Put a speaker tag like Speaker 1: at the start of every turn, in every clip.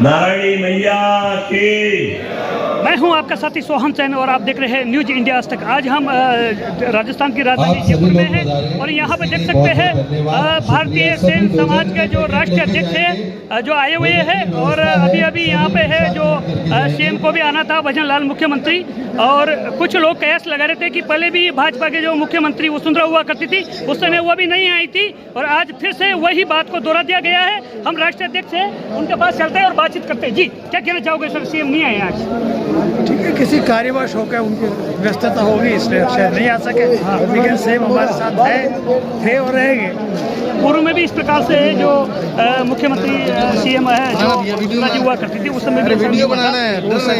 Speaker 1: नारायणी मैया की।
Speaker 2: मैं हूं आपका साथी सोहन सैन और आप देख रहे हैं न्यूज इंडिया आज तक। आज हम राजस्थान की राजधानी जयपुर में हैं और यहाँ पे देख सकते हैं भारतीय सेन समाज के जो राष्ट्रीय अध्यक्ष हैं जो आए हुए हैं और अभी अभी यहाँ पे है जो सीएम को भी आना था भजन लाल मुख्यमंत्री। और कुछ लोग कयास लगा रहे थे कि पहले भी भाजपा के जो मुख्यमंत्री वसुंधरा हुआ करती थी उस समय वो भी नहीं आई थी और आज फिर से वही बात को दोहरा दिया गया है। हम राष्ट्रीय अध्यक्ष हैं, उनके पास चलते हैं और बातचीत करते हैं। जी क्या कहना चाहोगे सर, सीएम नहीं आए आज?
Speaker 3: ठीक है, किसी कार्यवश होकर उनकी व्यस्तता होगी इसलिए शायद नहीं आ सके। लेकिन सेम हमारे साथ थे और रहेंगे।
Speaker 2: पूर्व में भी इस प्रकार से जो मुख्यमंत्री सीएम है जो हुआ करती थी उस समय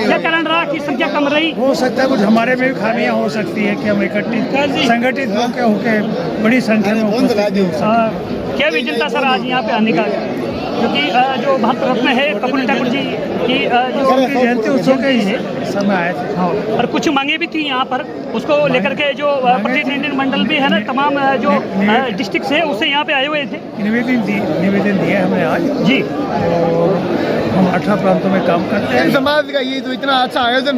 Speaker 2: क्या कारण रहा कि संख्या कम रही?
Speaker 3: हो सकता है कुछ हमारे में भी खामियां हो सकती है कि हम इकट्ठित संगठित होकर बड़ी संख्या में
Speaker 2: क्या विजन था सर आज यहाँ पे आने का? क्योंकि जो भारत रत्न है कपूर ठाकुर जी की जो
Speaker 3: जयंती उत्सव के ही समय आए थे।
Speaker 2: हाँ, और कुछ मांगे भी थी यहाँ पर, उसको लेकर के जो प्रतिनिधि मंडल भी है ना तमाम जो डिस्ट्रिक्ट से उससे यहाँ पे आए हुए थे।
Speaker 3: निवेदन दिए हमने आज
Speaker 2: जी।
Speaker 3: हम 18 प्रांतों में काम करते हैं।
Speaker 4: सेन समाज का ये जो इतना अच्छा आयोजन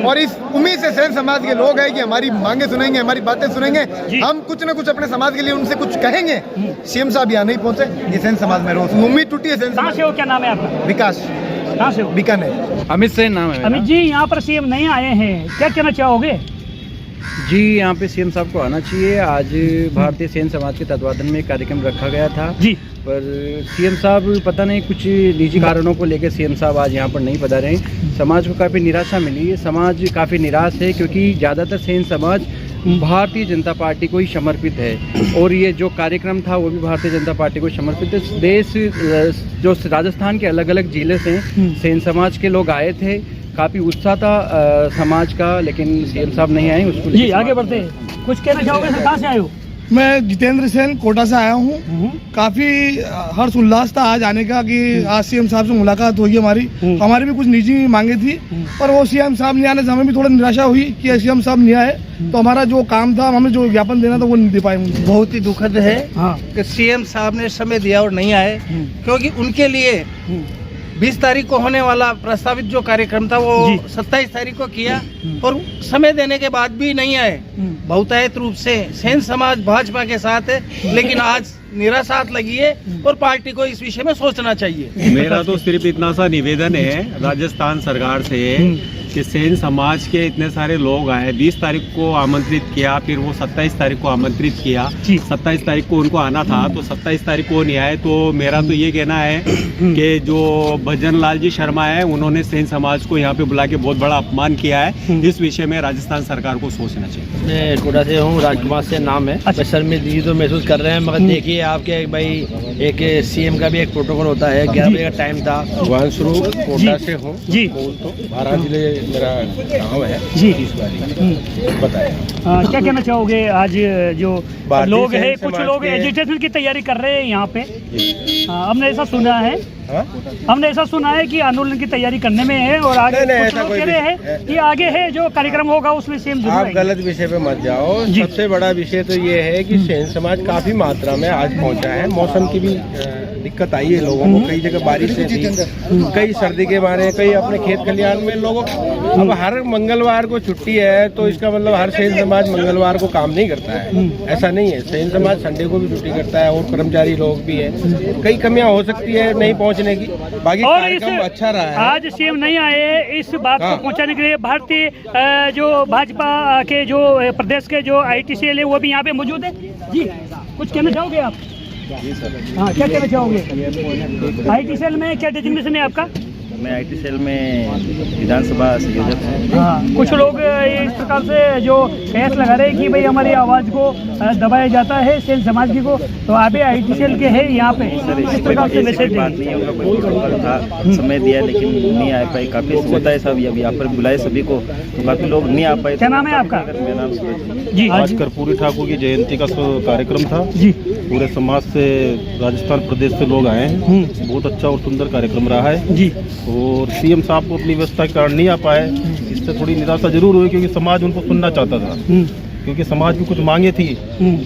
Speaker 4: और इस उम्मीद से सेन समाज के लोग हैं कि हमारी मांगे सुनेंगे, हमारी बातें सुनेंगे, हम कुछ न कुछ अपने समाज के लिए उनसे कुछ कहेंगे। सीएम साहब यहाँ नहीं पहुँचे, ये सेन समाज में रोज उम्मीद टूटी है। सेन
Speaker 2: कहाँ से हो, क्या नाम है आपका?
Speaker 4: विकास।
Speaker 2: कहाँ से हो?
Speaker 4: बीकानेर।
Speaker 5: अमित सेन नाम है।
Speaker 2: अमित जी, यहाँ पर सीएम नहीं आए हैं, क्या कहना चाहोगे?
Speaker 5: जी, यहाँ पे सीएम साहब को आना चाहिए। आज भारतीय सेन समाज के तत्वाधान में एक कार्यक्रम रखा गया था
Speaker 2: जी,
Speaker 5: पर सीएम साहब पता नहीं कुछ निजी कारणों को लेकर सीएम साहब आज यहाँ पर नहीं पधारे। समाज को काफ़ी निराशा मिली है, समाज काफ़ी निराश है क्योंकि ज़्यादातर सेन समाज भारतीय जनता पार्टी को ही समर्पित है और ये जो कार्यक्रम था वो भी भारतीय जनता पार्टी को समर्पित है। देश जो राजस्थान के अलग अलग जिले से सेन समाज के लोग आए थे, काफ़ी उत्साह था समाज का, लेकिन सीएम साहब नहीं आए। उसको
Speaker 2: जी आगे बढ़ते हैं। कुछ कहना चाहोगे सर, कहाँ से आए हो?
Speaker 6: मैं जितेंद्र सेन कोटा से आया हूँ। काफी हर्ष उल्लास था आज आने का कि आज सीएम साहब से मुलाकात होगी हमारी। हमारी भी कुछ निजी मांगे थी पर वो सीएम साहब नहीं आने से हमें भी थोड़ा निराशा हुई कि सीएम साहब नहीं आए तो हमारा जो काम था, हमें जो ज्ञापन देना था वो नहीं दे पाए।
Speaker 7: बहुत ही दुखद है कि सीएम साहब ने समय दिया और नहीं आए क्योंकि उनके लिए 20 तारीख को होने वाला प्रस्तावित जो कार्यक्रम था वो 27 तारीख को किया और समय देने के बाद भी नहीं आए। बहुतायत रूप से सेन समाज भाजपा के साथ है, लेकिन आज निराशा लगी है और पार्टी को इस विषय में सोचना चाहिए।
Speaker 8: मेरा तो सिर्फ इतना सा निवेदन है राजस्थान सरकार से कि सेन समाज के इतने सारे लोग आए, 20 तारीख को आमंत्रित किया, फिर वो 27 तारीख को आमंत्रित किया, 27 तारीख को उनको आना था तो 27 तारीख को नहीं आए। तो मेरा तो ये कहना है कि जो भजन लाल जी शर्मा है उन्होंने सेन समाज को यहाँ पे बुला के बहुत बड़ा अपमान किया है। इस विषय में राजस्थान सरकार को सोचना चाहिए।
Speaker 7: मैं कोटा से हूँ, राजकुमार से नाम है। अच्छा। शर्मिंदगी तो महसूस कर रहे हैं मगर देखिए आपके भाई एक सीएम का भी एक प्रोटोकॉल होता है, 11 बजे का टाइम था।
Speaker 5: कोटा से हूँ
Speaker 2: जी,
Speaker 5: 12 जिले मेरा गाँव है
Speaker 2: जी।
Speaker 5: बताए
Speaker 2: क्या कहना चाहोगे? आज जो लोग हैं, कुछ लोग एजिटेशन की तैयारी कर रहे हैं यहाँ पे, हमने ऐसा सुना है। हमने ऐसा सुना है कि आंदोलन की तैयारी करने में है और आगे कुछ लोग कह रहे हैं कि आगे है जो कार्यक्रम होगा उसमें सीएम
Speaker 5: आप गलत विषय पे मत जाओ। सबसे बड़ा विषय तो ये है कि सेन समाज काफी मात्रा में आज पहुंचा है। मौसम की भी दिक्कत आई है लोगों को, कई जगह बारिश से थी, कई सर्दी के मारे, कई अपने खेत खलिहान में लोगों। अब हर मंगलवार को छुट्टी है तो इसका मतलब हर सेन समाज मंगलवार को काम नहीं करता है, ऐसा नहीं है। सेन समाज संडे को भी छुट्टी करता है और कर्मचारी लोग भी है। कई कमियां हो सकती है नहीं पहुंचने की, बाकी कार्यक्रम अच्छा रहा है।
Speaker 2: आज सीएम नहीं आए, इस बात को पहुंचाने के लिए भारतीय जो भाजपा के जो प्रदेश के जो ITCL है वो भी यहाँ पे मौजूद है। जी कुछ कहना चाहोगे आप?
Speaker 5: जी सर।
Speaker 2: हाँ, क्या कहना चाहोगे? ITCL में क्या डेजिग्नेशन है आपका?
Speaker 5: मैं ITCL में विधानसभा संयोजक हूँ।
Speaker 2: हाँ, कुछ लोग इस प्रकार से जो कयास लगा रहे हैं कि भाई हमारी आवाज़ को दबाया जाता है सेन समाज की को, तो आप ITCL के हैं यहाँ पे, इस प्रकार से मैसेज
Speaker 9: था। समय दिया लेकिन नहीं आ पाए, काफ़ी होता है सब यहाँ पर बुलाए सभी को तो काफ़ी लोग नहीं आ पाए।
Speaker 2: क्या नाम है आपका?
Speaker 9: मेरा नाम सूरज
Speaker 2: जी।
Speaker 8: आज कर्पूरी ठाकुर की जयंती का कार्यक्रम था
Speaker 2: जी,
Speaker 10: पूरे समाज से, राजस्थान प्रदेश से लोग आए हैं। बहुत अच्छा और सुंदर कार्यक्रम रहा है
Speaker 2: जी।
Speaker 10: और सीएम साहब को अपनी व्यवस्था के कारण नहीं आ पाए, इससे थोड़ी निराशा जरूर हुई, क्योंकि समाज उनको सुनना चाहता था। क्योंकि समाज की कुछ मांगे थी,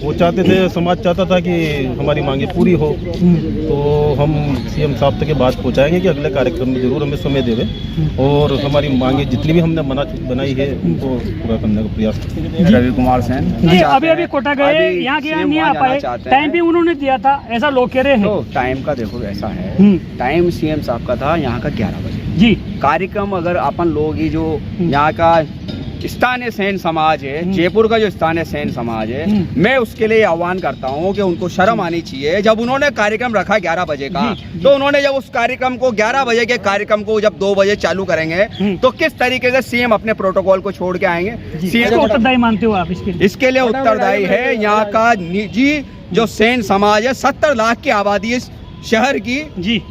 Speaker 10: वो चाहते थे, समाज चाहता था कि हमारी मांगे पूरी हो। तो हम सीएम साहब तक ये बात पहुंचाएंगे कि अगले कार्यक्रम में जरूर हमें समय देवे और हमारी मांगे जितनी भी हमने बनाई है उनको पूरा करने का प्रयास करेंगे।
Speaker 11: रवि कुमार सेन
Speaker 2: जी, अभी कोटा गए, यहाँ के नहीं आ पाए, टाइम भी उन्होंने दिया था, ऐसा लोग कह रहे हैं।
Speaker 11: तो टाइम का देखो ऐसा है, टाइम सीएम साहब का था यहाँ का 11 बजे
Speaker 2: जी।
Speaker 11: कार्यक्रम अगर अपन लोग ही जो यहाँ का स्थानीय सेन समाज है, जयपुर का जो स्थानीय सेन समाज है, मैं उसके लिए आह्वान करता हूँ कि उनको शर्म आनी चाहिए। जब उन्होंने कार्यक्रम रखा 11 बजे का, तो उन्होंने जब उस कार्यक्रम को 11 बजे के कार्यक्रम को जब 2 बजे चालू करेंगे, तो किस तरीके से सीएम अपने प्रोटोकॉल को छोड़ के आएंगे?
Speaker 2: सीएम को उत्तरदायी मानते हो आप
Speaker 11: इसके लिए उत्तरदायी है यहाँ का निजी जो सेन समाज है। 70 लाख की आबादी इस शहर की
Speaker 2: जी,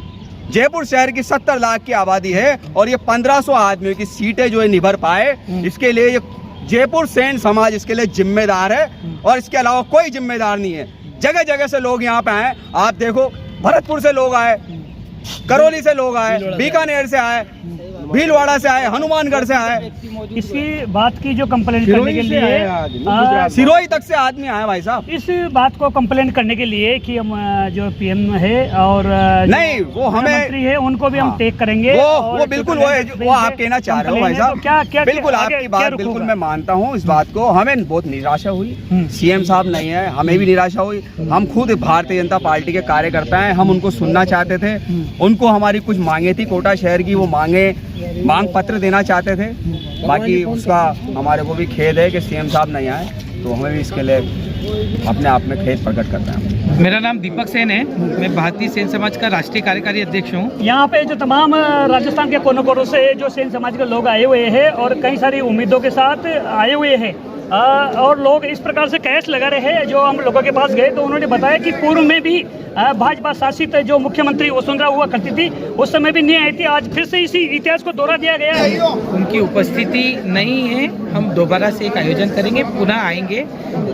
Speaker 11: जयपुर शहर की 70 लाख की आबादी है और ये 1500 आदमियों की सीटें जो है निभर पाए, इसके लिए ये जयपुर सेन समाज इसके लिए जिम्मेदार है और इसके अलावा कोई जिम्मेदार नहीं है। जगह जगह से लोग यहाँ पे आए, आप देखो भरतपुर से लोग आए, करौली से लोग आए, बीकानेर से आए, भीलवाड़ा से आए, हनुमानगढ़ से आए।
Speaker 2: इसकी बात की जो कंप्लेंट करने के लिए
Speaker 11: सिरोही तक से आदमी आए भाई साहब।
Speaker 2: इस बात को कंप्लेंट करने के लिए कि हम जो पीएम है और
Speaker 11: नहीं वो हमें
Speaker 2: मंत्री है उनको भी हम टेक करेंगे।
Speaker 11: वो बिल्कुल वो आप कहना चाह रहे हो भाई साहब। क्या बिल्कुल आपकी बात बिल्कुल मैं मानता हूँ इस बात को। हमें बहुत निराशा हुई, सीएम साहब नहीं है, हमें भी निराशा हुई। हम खुद भारतीय जनता पार्टी के कार्यकर्ता हैं, हम उनको सुनना चाहते थे। उनको हमारी कुछ मांगे थी कोटा शहर की, वो मांग पत्र देना चाहते थे। बाकी उसका हमारे को भी खेद है कि सीएम साहब नहीं आए, तो हमें भी इसके लिए अपने आप में खेद प्रकट करते हैं।
Speaker 7: मेरा नाम दीपक सेन है, मैं भारतीय सेन समाज का राष्ट्रीय कार्यकारी अध्यक्ष हूँ।
Speaker 2: यहाँ पे जो तमाम राजस्थान के कोनों कोनों से जो सेन समाज के लोग आए हुए हैं और कई सारी उम्मीदों के साथ आए हुए हैं और लोग इस प्रकार से कैश लगा रहे हैं। जो हम लोगों के पास गए तो उन्होंने बताया कि पूर्व में भी भाजपा शासित जो मुख्यमंत्री वसुंधरा हुआ करती थी, उस समय भी नहीं आई थी। आज फिर से इसी इतिहास को दोहरा दिया गया है।
Speaker 7: उनकी उपस्थिति नहीं है, हम दोबारा से एक आयोजन करेंगे, पुनः आएंगे।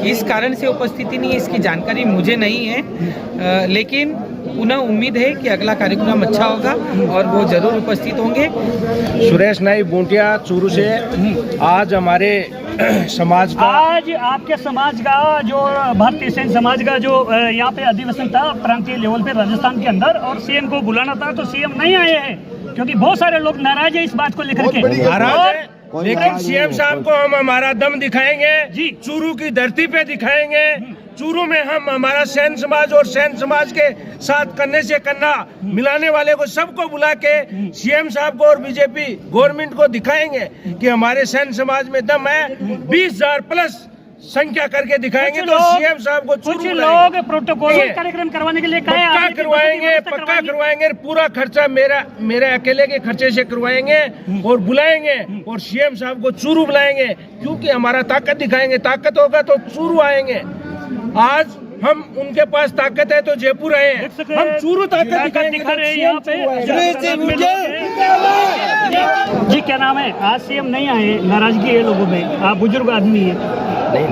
Speaker 7: किस कारण से उपस्थिति नहीं है इसकी जानकारी मुझे नहीं है, लेकिन पुनः उम्मीद है कि अगला कार्यक्रम अच्छा होगा और वो जरूर उपस्थित होंगे।
Speaker 5: सुरेश नाई बूंटिया चूरू से। आज हमारे समाज का,
Speaker 2: आज आपके समाज का जो भारतीय सेन समाज का जो यहाँ पे अधिवेशन था प्रांतीय लेवल पे राजस्थान के अंदर, और सीएम को बुलाना था तो सीएम नहीं आए हैं क्योंकि बहुत सारे लोग नाराज है इस बात को लेकर के।
Speaker 5: लेकिन सीएम साहब को हम हमारा दम दिखाएंगे जी, चूरू की धरती पे दिखाएंगे। चूरू में हम हमारा सेन समाज और सेन समाज के साथ करने से करना मिलाने वाले को सबको बुला के सीएम साहब को और बीजेपी गवर्नमेंट को दिखाएंगे कि हमारे सेन समाज में दम है। 20,000 प्लस संख्या करके दिखाएंगे तो सीएम साहब को
Speaker 2: कुछ लोग प्रोटोकॉल कार्यक्रम करवाने के लिए
Speaker 5: पक्का करवाएंगे। पूरा खर्चा मेरे अकेले के खर्चे से करवाएंगे और बुलाएंगे और सीएम साहब को चूरू बुलाएंगे, क्योंकि हमारा ताकत दिखाएंगे। ताकत होगा तो चूरू आएंगे। आज हम उनके पास ताकत है तो जयपुर आए हैं, हम चूरू ताकत दिखा रहे हैं यहाँ पे।
Speaker 2: जी क्या नाम है? आज सीएम नहीं आए, नाराजगी है लोगों में। आप बुजुर्ग आदमी है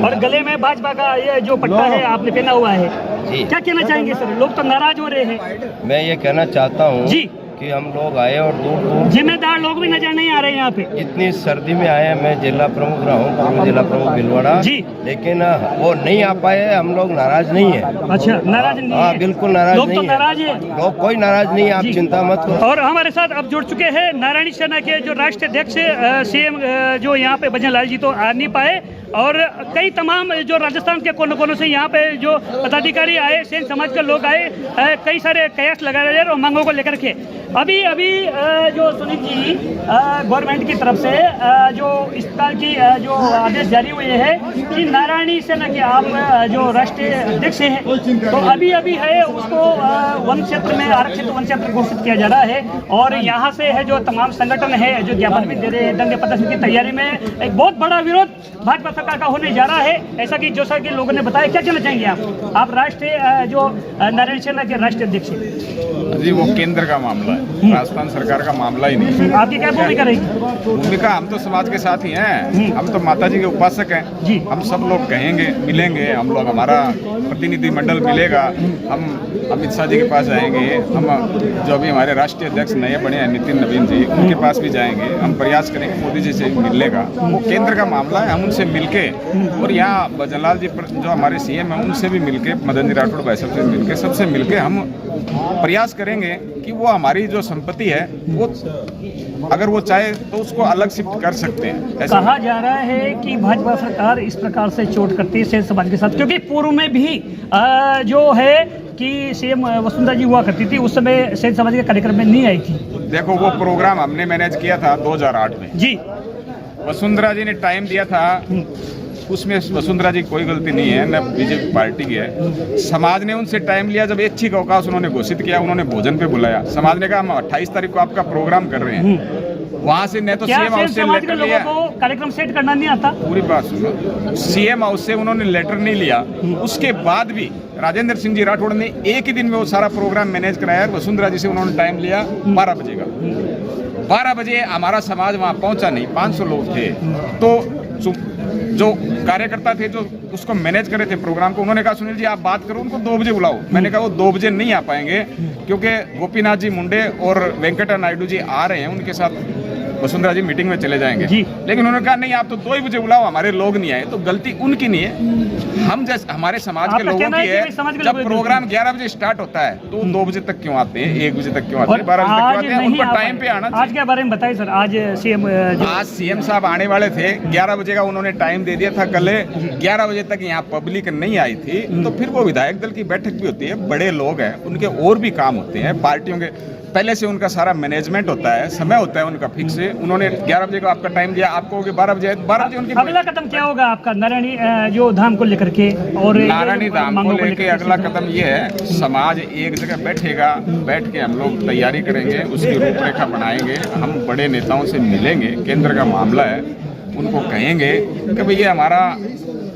Speaker 2: और गले में भाजपा का ये जो पट्टा है आपने पहना हुआ है, क्या कहना चाहेंगे सर? लोग तो नाराज हो रहे हैं।
Speaker 12: मैं ये कहना चाहता हूँ
Speaker 2: जी
Speaker 12: कि हम लोग आए और दूर
Speaker 2: जिम्मेदार लोग भी नजर नहीं आ रहे हैं यहाँ पे।
Speaker 12: इतनी सर्दी में आए हैं। मैं जिला प्रमुख रहा हूँ, पूर्व जिला प्रमुख भीलवाड़ा जी, लेकिन वो नहीं आ पाए। हम लोग नाराज नहीं है।
Speaker 2: अच्छा, नाराज नहीं है?
Speaker 12: बिल्कुल नाराज
Speaker 2: लोग
Speaker 12: नहीं
Speaker 2: तो नाराज है।
Speaker 12: लोग कोई नाराज नहीं है, आप चिंता मत करो।
Speaker 2: और हमारे साथ अब जुड़ चुके हैं नारायणी सेना के जो राष्ट्रीय अध्यक्ष सीएम जो यहाँ पे भजन लाल जी तो आ नहीं पाए, और कई तमाम जो राजस्थान के कोनों कोनों से यहाँ पे जो पदाधिकारी आए, सेन समाज के लोग आए, कई सारे कयास लगा रहे हैं और मांगों को लेकर के। अभी जो सुनील जी गवर्नमेंट की तरफ से जो इस तरह की जो आदेश जारी हुए हैं कि नारायणी सेना के आप जो राष्ट्रीय अध्यक्ष हैं, तो अभी है उसको वन क्षेत्र में आरक्षित वन क्षेत्र घोषित किया जा रहा है। और यहाँ से है जो तमाम संगठन है जो ज्ञापन भी दे रहे हैं, दंगे प्रदर्शन की तैयारी में। एक बहुत बड़ा विरोध भाजपा प्रकार का होने जा रहा है, ऐसा कि जैसा कि लोगों ने बताया। क्या कहना चाहेंगे आप राष्ट्रीय जो नारायण सेना के राष्ट्रीय अध्यक्ष हैं?
Speaker 13: जी, वो केंद्र का मामला है, राजस्थान सरकार का मामला ही नहीं।
Speaker 2: आपकी क्या भूमिका रहेगी?
Speaker 13: भूमिका, हम तो समाज के साथ ही हैं, हम तो माता जी के उपासक हैं जी। हम सब लोग कहेंगे, मिलेंगे हम लोग, हमारा प्रतिनिधि मंडल मिलेगा, हम अमित शाह जी के पास जाएंगे, हम जो भी हमारे राष्ट्रीय अध्यक्ष नए बने हैं नितिन नवीन जी, उनके पास भी जाएंगे, हम प्रयास करेंगे मोदी जी से मिलने का। वो केंद्र का मामला है, हम उनसे मिलके, और यहाँ भजनलाल जी जो हमारे सीएम हैं उनसे भी मिलके, मदन जी राठौड़ भाई सबसे मिलके, सबसे मिलके हम प्रयास करेंगे कि वो हमारी जो संपत्ति है वो अगर वो चाहे तो उसको अलग शिफ्ट कर सकते हैं।
Speaker 2: कहा जा रहा है कि भाजपा सरकार इस प्रकार से चोट करती है सेन समाज के साथ, क्योंकि पूर्व में भी जो है कि सीएम वसुंधरा जी हुआ करती थी, उस समय सेन समाज के कार्यक्रम में नहीं आई थी।
Speaker 13: देखो, वो प्रोग्राम हमने मैनेज किया था 2008 में
Speaker 2: जी।
Speaker 13: वसुंधरा जी ने टाइम दिया था, उसमें वसुंधरा जी कोई गलती नहीं है, न बीजेपी पार्टी की है। समाज ने उनसे टाइम लिया, जब ऐच्छिक अवकाश उन्होंने घोषित किया, उन्होंने भोजन पे बुलाया, समाज ने कहा हम 28 तारीख को आपका प्रोग्राम कर रहे हैं। वहाँ से न तो सीएम हाउस से लेटर लिया,
Speaker 2: कार्यक्रम सेट करना नहीं आता।
Speaker 13: पूरी बात सुनो, सीएम हाउस से उन्होंने लेटर नहीं लिया, उसके बाद भी राजेंद्र सिंह जी राठौड़ ने एक ही दिन में वो सारा प्रोग्राम मैनेज कराया। वसुंधरा जी से उन्होंने टाइम लिया 12 बजे का, 12 बजे हमारा समाज वहाँ पहुँचा नहीं, 500 लोग थे। तो जो कार्यकर्ता थे जो उसको मैनेज कर रहे थे प्रोग्राम को, उन्होंने कहा सुनील जी आप बात करो, उनको 2 बजे बुलाओ। मैंने कहा वो 2 बजे नहीं आ पाएंगे, क्योंकि गोपीनाथ जी मुंडे और वेंकटा नायडू जी आ रहे हैं, उनके साथ वसुंधरा जी मीटिंग में चले जाएंगे। लेकिन उन्होंने कहा नहीं, आप तो 2 बजे बुलाओ, हमारे लोग नहीं आए। तो गलती उनकी नहीं है, हम जैसे हमारे समाज के लोगों की है। जब प्रोग्राम 11 बजे स्टार्ट होता है तो 2 बजे तक क्यों आते हैं, 1 बजे तक क्यों आते हैं, 12 बजे तक क्यों आते हैं, उनको टाइम पे आना।
Speaker 2: आज के बारे में बताइए सर। आज
Speaker 13: सीएम साहब आने वाले थे, 11 बजे का उन्होंने टाइम दे दिया था। कल 11 बजे तक यहाँ पब्लिक नहीं आई थी, तो फिर वो विधायक दल की बैठक भी होती है, बड़े लोग हैं, उनके और भी काम होते हैं, पार्टियों के पहले से उनका सारा मैनेजमेंट होता है, समय होता है उनका फिक्स है। उन्होंने 11 बजे को आपका टाइम दिया, आपको 12 बजे 12 बजे उनकी।
Speaker 2: अगला कदम क्या होगा आपका नारायणी जो धाम को लेकर के? और
Speaker 13: नारायणी धाम को लेकर अगला कदम ये है, समाज एक जगह बैठेगा, बैठ के हम लोग तैयारी करेंगे, उसकी रूपरेखा बनाएंगे, हम बड़े नेताओं से मिलेंगे, केंद्र का मामला है, उनको कहेंगे कि भाई ये हमारा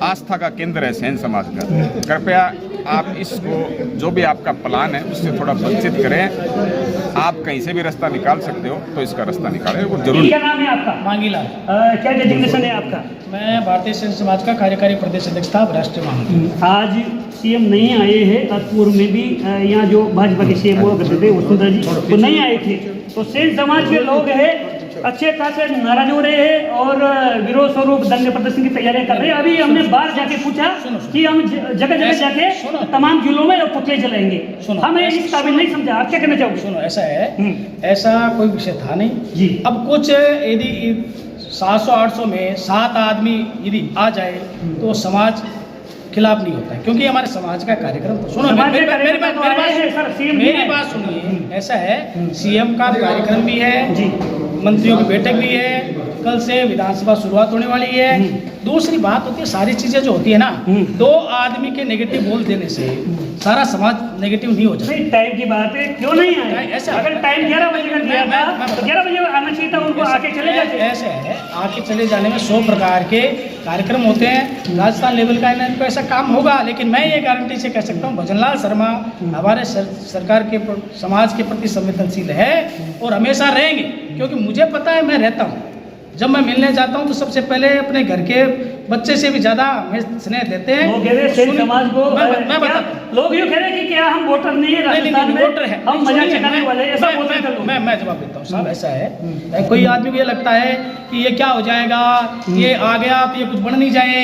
Speaker 13: आस्था का केंद्र है सेन समाज का, कृपया आप इसको जो भी आपका प्लान है उससे थोड़ा बातचीत करें। आप कहीं से भी रास्ता निकाल सकते हो तो इसका रास्ता निकालें, वो जरूर।
Speaker 2: क्या नाम है आपका?
Speaker 3: मांगीलाल।
Speaker 2: क्या डेजिग्नेशन है आपका?
Speaker 3: मैं भारतीय सेन समाज का कार्यकारी प्रदेश अध्यक्ष था, राष्ट्रीय महामंत्री।
Speaker 2: आज सीएम नहीं आए हैं, पूर्व में भी यहाँ जो भाजपा के सीएम हुआ करते थे वसुंधरा जी, तो नहीं आए थे। तो सेन समाज के लोग हैं अच्छे खासे नाराज हो रहे हैं और विरोध स्वरूप दंगे प्रदर्शन की तैयारियां कर रहे हैं। अभी हमने बाहर जाके पूछा कि हम जगह जगह जाके तमाम जिलों में पुतले जलाएंगे, हमें इस काबिल नहीं समझा। आप क्या कहना चाहोगे?
Speaker 3: सुनो, ऐसा है, ऐसा कोई विषय था नहीं जी। अब कुछ यदि 700-800 में 7 आदमी यदि आ जाए तो समाज खिलाफ नहीं होता है, क्योंकि हमारे समाज का कार्यक्रम। सुनो, मेरी बात सुनिए। ऐसा है, सीएम का कार्यक्रम भी है जी, मंत्रियों की बैठक भी है, कल से विधानसभा शुरुआत होने वाली है। दूसरी बात होती है, सारी चीजें जो होती है ना, 2 आदमी के नेगेटिव बोल देने से सारा समाज नेगेटिव नहीं हो जाता।
Speaker 2: टाइम की बात है, क्यों नहीं आए? ऐसा अगर टाइम 11 बजे का दिया था तो 11 बजे आना चाहिए था, उनको आके चले जाते।
Speaker 3: ऐसे है, आके चले जाने में 100 प्रकार के कार्यक्रम होते हैं, राजस्थान लेवल का इनको ऐसा काम होगा। लेकिन मैं ये गारंटी से कह सकता हूँ, भजनलाल शर्मा हमारे सरकार के समाज के प्रति संवेदनशील है और हमेशा रहेंगे, क्योंकि मुझे पता है, मैं रहता हूँ, जब मैं मिलने जाता हूँ तो सबसे पहले अपने घर के बच्चे से भी ज्यादा हमें स्नेह देते हैं।
Speaker 2: समाज को
Speaker 3: मैं बता,
Speaker 2: लोग यूँ कह रहे हैं कि क्या हम वोटर नहीं है, राजस्थान में
Speaker 3: वोटर है,
Speaker 2: हम मजाक चलाने वाले, ऐसा बोल रहे हैं।
Speaker 3: मैं जवाब देता हूँ साहब, ऐसा है, कोई आदमी को ये लगता है कि ये क्या हो जाएगा, ये आ गया तो ये कुछ बन नहीं जाए,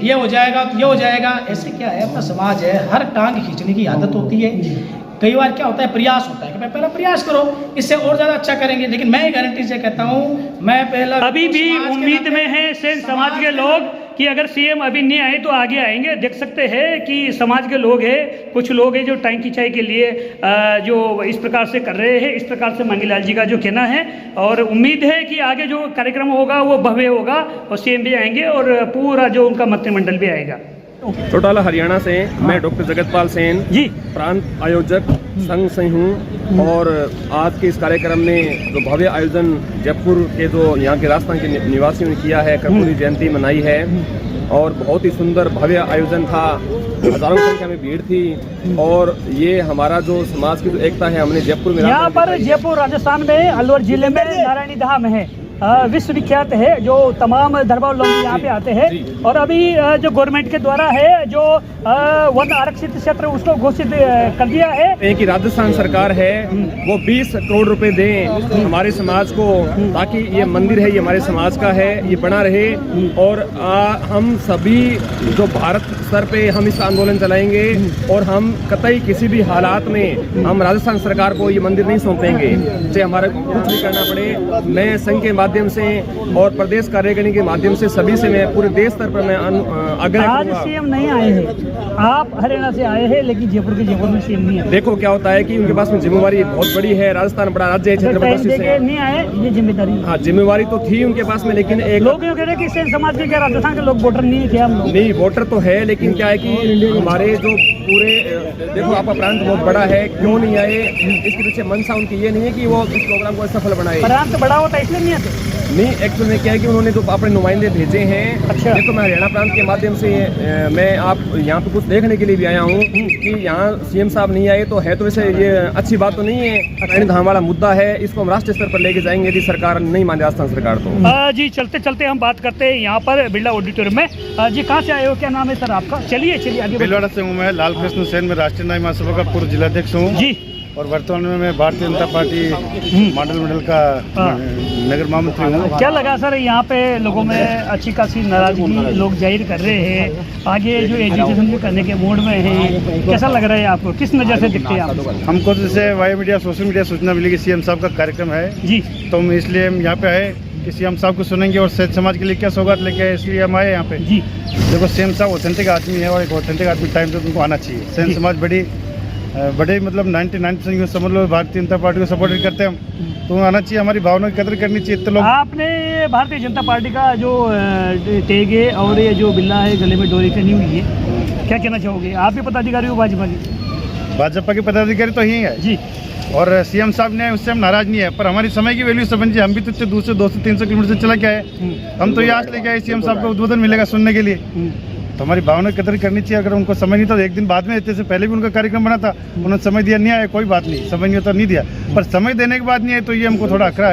Speaker 3: ये हो जाएगा तो ये हो जाएगा। ऐसे क्या है, अपना समाज है, हर टांग खींचने की आदत होती है। कई बार क्या होता है, प्रयास होता है कि मैं पहला प्रयास करो, इससे और ज्यादा अच्छा करेंगे। लेकिन मैं गारंटी से कहता हूँ, मैं पहला
Speaker 2: अभी भी उम्मीद में है सेन समाज के लोग कि अगर सीएम अभी नहीं आए तो आगे आएंगे। देख सकते हैं कि समाज के लोग हैं, कुछ लोग हैं जो टाइम खिंचाई के लिए जो इस प्रकार से कर रहे हैं, इस प्रकार से मांगीलाल जी का जो कहना है। और उम्मीद है कि आगे जो कार्यक्रम होगा वो भव्य होगा और सीएम भी आएंगे और पूरा जो उनका मंत्रिमंडल भी आएगा।
Speaker 14: चौटाला हरियाणा से मैं डॉक्टर जगतपाल सेन जी, प्रांत आयोजक संघ से हूँ। और आज के इस कार्यक्रम में जो भव्य आयोजन जयपुर के जो यहाँ के राजस्थान के निवासियों ने किया है, कर्पूरी जयंती मनाई है और बहुत ही सुंदर भव्य आयोजन था। हजारों की संख्या में भीड़ थी और ये हमारा जो समाज की जो एकता है हमने जयपुर में
Speaker 2: यहाँ पर जयपुर राजस्थान में अलवर जिले में नारायणी धाम है, विश्व विख्यात है, जो तमाम दरबार लोग यहाँ पे आते हैं। और अभी जो गवर्नमेंट के द्वारा है जो वन आरक्षित क्षेत्र उसको घोषित कर दिया है
Speaker 14: कि राजस्थान सरकार है वो 20 करोड़ रुपए दें हमारे समाज को, ताकि ये मंदिर है ये हमारे समाज का है, ये बना रहे। और हम सभी जो भारत स्तर पे हम इस आंदोलन चलाएंगे और हम कतई किसी भी हालात में हम राजस्थान सरकार को ये मंदिर नहीं सौंपेंगे, चाहे हमारा कुछ भी करना पड़े। मैं संघ के माध्यम से और प्रदेश कार्यकारिणी के माध्यम से सभी से मैं पूरे देश स्तर पर मैं आग्रह करूंगा।
Speaker 2: आज सीएम नहीं आए हैं, आप हरियाणा से आए हैं, लेकिन जयपुर में सीएम नहीं है।
Speaker 14: देखो क्या होता है कि उनके पास में जिम्मेवारी बहुत बड़ी है, राजस्थान बड़ा राज्य है, छत्रपति से
Speaker 2: नहीं आए, ये जिम्मेदारी।
Speaker 14: हाँ, जिम्मेवारी तो थी उनके पास में, लेकिन एक
Speaker 2: लोग कह रहे हैं कि सेन समाज के क्या राजस्थान के लोग वोटर नहीं थे, हम लोग
Speaker 14: नहीं वोटर तो है, लेकिन क्या है कि हमारे जो पूरे देखो आपका प्रांत बहुत बड़ा है, क्यों नहीं आए, इसके पीछे मंशा उनकी ये नहीं है कि वो इस प्रोग्राम को सफल बनाए।
Speaker 2: प्रांत बड़ा होता है इसलिए नहीं आते।
Speaker 14: नहीं, एक्चुअली में क्या है कि उन्होंने जो अपने नुमाइंदे भेजे हैं।
Speaker 2: अच्छा।
Speaker 14: देखो मैं हरियाणा प्रांत के माध्यम से मैं आप यहाँ पे कुछ देखने के लिए भी आया हूँ कि यहाँ सीएम साहब नहीं आए, तो है तो वैसे ये अच्छी बात तो नहीं है। नारायणी धाम वाला मुद्दा है, इसको हम राष्ट्रीय स्तर पर लेके जाएंगे यदि सरकार नहीं माने, राजस्थान सरकार तो।
Speaker 2: जी चलते चलते हम बात करते हैं यहाँ पर बिरला ऑडिटोरियम में। जी कहाँ से आए हो, क्या नाम है सर आपका? चलिए आगे।
Speaker 6: भिलवाड़ा से हूँ मैं, लाल कृष्ण सेन, में राष्ट्रीय न्याय महासभा का पूर्व जिलाध्यक्ष हूँ
Speaker 2: जी।
Speaker 6: और वर्तमान में मैं भारतीय जनता पार्टी मंडल का नगर महामंत्री हूँ।
Speaker 2: क्या लगा सर यहाँ पे लोगों में अच्छी खासी नाराजगी लोग जाहिर कर रहे हैं, आगे जो एजुकेशन भी करने के मूड में है, कैसा लग रहा है आपको, किस नज़र से दिखते हैं आप?
Speaker 6: हमको जैसे वाई मीडिया सोशल मीडिया सूचना मिली कि सीएम साहब का कार्यक्रम है
Speaker 2: जी,
Speaker 6: तो हम इसलिए हम यहाँ पे आए कि सीएम साहब को सुनेंगे और सैयद समाज के लिए क्या सौगात लेके आए, इसलिए हम आए यहाँ पे
Speaker 2: जी।
Speaker 6: देखो सीएम साहब ऑथेंटिक आदमी है और एक ऑथेंटिक आदमी टाइम पे उनको आना चाहिए। सैयद समाज बड़े मतलब 99% समझ लो भारतीय जनता पार्टी को सपोर्ट करते हैं हम, तो आना चाहिए, हमारी भावना की कदर करनी चाहिए। इतने लोग
Speaker 2: आपने भारतीय जनता पार्टी का जो टैग है और ये जो बिल्ला है गले में डोरी करनी हुई है, क्या कहना चाहोगे? आप भी पदाधिकारी हो
Speaker 6: भाजपा के पदाधिकारी तो ही है
Speaker 2: जी,
Speaker 6: और सीएम साहब ने उससे हम नाराज नहीं है, पर हमारी समय की वैल्यू समझिए, हम भी तो इतने दूर से 200-300 किलोमीटर से चला के आए, हम तो ये आस लेके आए सीएम साहब को उद्बोधन मिलेगा सुनने के लिए, तो हमारी भावना की कदर करनी चाहिए। अगर उनको समय नहीं था तो एक दिन बाद में देते से, पहले भी उनका कार्यक्रम बना था, उन्होंने समय दिया नहीं आया, कोई बात नहीं, समय नहीं होता नहीं दिया, पर समय देने के बाद नहीं आए तो ये हमको थोड़ा अखरा है।